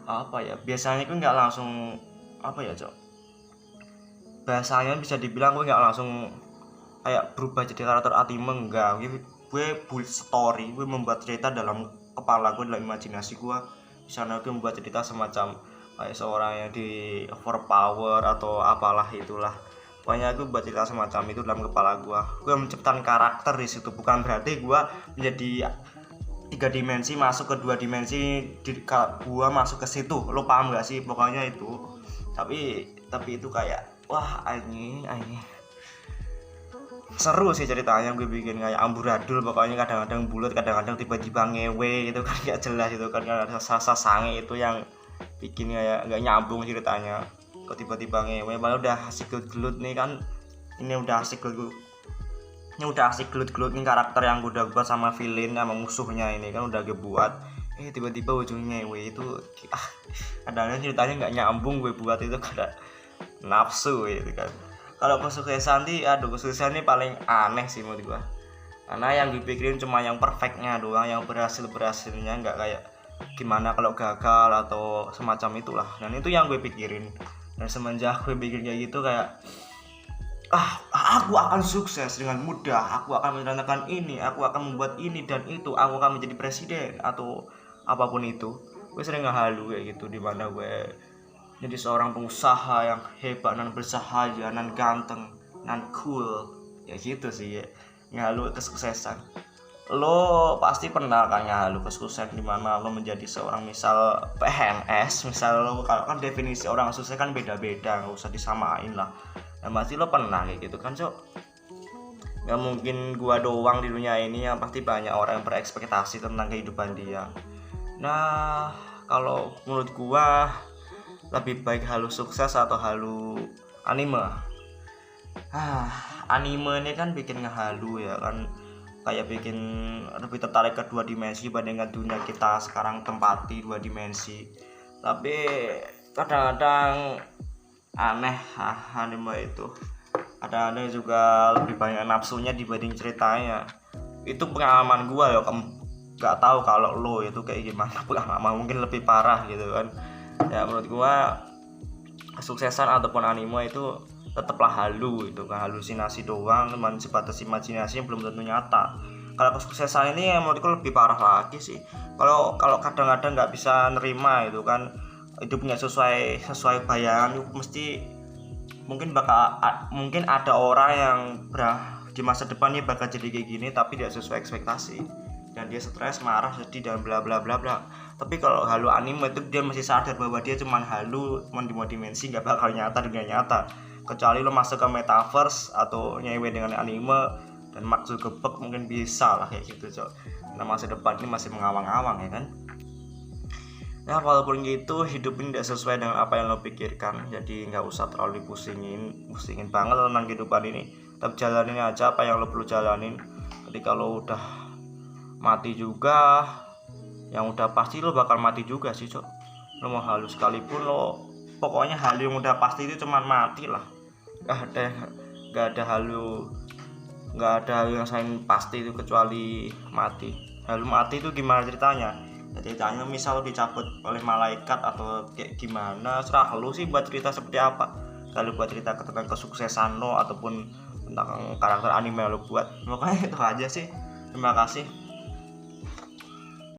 apa ya, biasanya gue nggak langsung apa ya cok, bahasanya bisa dibilang gue nggak langsung kayak berubah jadi karakter anime, enggak. Gue build story, gue membuat cerita dalam kepala gue, dalam imajinasi gue. Di sana gue membuat cerita semacam kayak seorang yang di overpower atau apalah itulah, pokoknya gue buat cerita semacam itu dalam kepala gue menciptakan karakter di situ. Bukan berarti gue menjadi 3 dimensi masuk ke 2 dimensi, gue masuk ke situ, lo paham gak sih? Pokoknya itu, tapi itu kayak wah anjing seru sih ceritanya. Gue bikin kayak amburadul, pokoknya kadang-kadang bulat, kadang-kadang tiba-tiba ngewe gitu kan, gak jelas itu kan, ada sasa sange itu yang bikin kayak gak nyambung ceritanya. Kok tiba-tiba ngewe, padahal udah asik gelut nih kan, ini udah asik gelut nih karakter yang udah buat sama villain sama musuhnya ini kan udah gue buat, tiba-tiba ujungnya ngewe itu kadang-kadang ceritanya nggak nyambung. Gue buat itu karena nafsu gitu kan. Kalau kesuksesan kesuksesan ini paling aneh sih menurut gue, karena yang dipikirin cuma yang perfectnya doang, yang berhasilnya nggak kayak gimana kalau gagal atau semacam itulah. Dan itu yang gue pikirin, dan semenjak gue bikin kayak gitu kayak aku akan sukses dengan mudah, aku akan merencanakan ini, aku akan membuat ini dan itu, aku akan menjadi presiden atau apapun itu. Gue sering ngehalu kayak gitu, dimana gue jadi seorang pengusaha yang hebat dan bersahaja dan ganteng dan cool ya gitu sih ya. Ngehalu kesuksesan, lo pasti pernah kan ngehalu kesuksesan dimana lo menjadi seorang misal PNS. Misal lo, kalau kan definisi orang sukses kan beda-beda, nggak usah disamain lah. Nah pasti lo pernah kayak gitu kan cok. Gak mungkin gua doang di dunia ini, yang pasti banyak orang yang berekspektasi tentang kehidupan dia. Nah kalau menurut gua lebih baik halu sukses atau halu anime. Anime ini kan bikin ngehalu ya kan, kayak bikin lebih tertarik ke 2 dimensi dibandingkan dunia kita sekarang tempati 2 dimensi. Tapi kadang-kadang aneh anime itu, kadang-kadang juga lebih banyak nafsunya dibanding ceritanya. Itu pengalaman gua ya, nggak tahu kalau lo itu kayak gimana pengalaman, mungkin lebih parah gitu kan ya. Menurut gua kesuksesan ataupun anime itu tetaplah halu, itu kan halusinasi doang, cuman sebatas imajinasi yang belum tentu nyata. Kalau kesuksesan ini menurutku lebih parah lagi sih. Kalau kadang-kadang nggak bisa nerima itu kan, hidupnya sesuai bayangan, mesti mungkin ada orang yang di masa depannya bakal jadi kayak gini tapi tidak sesuai ekspektasi, dan dia stres, marah, sedih dan bla bla bla bla. Tapi kalau halu anime itu dia masih sadar bahwa dia cuma halu, cuma di 2 dimensi, nggak bakal nyata dunia nyata, kecuali lo masuk ke metaverse atau nyewe dengan anime dan Mark Zuckerberg mungkin bisa lah kayak gitu cok. Nah masa depan ini masih mengawang-awang ya kan. Nah walaupun gitu, hidup ini tidak sesuai dengan apa yang lo pikirkan, jadi nggak usah terlalu pusingin banget tentang kehidupan ini. Tetap jalanin aja apa yang lo perlu jalanin. Jadi kalau udah mati juga, yang udah pasti lo bakal mati juga sih cok. Lo mau halu sekalipun, lo pokoknya halu yang udah pasti itu cuman mati lah. Gak ada halu yang lain pasti itu kecuali mati. Halu mati itu gimana ceritanya? Ceritanya misal dicabut oleh malaikat atau kayak gimana, serah lo sih buat cerita seperti apa. Kalau buat cerita tentang kesuksesan lo ataupun tentang karakter anime lo buat, pokoknya itu aja sih. Terima kasih.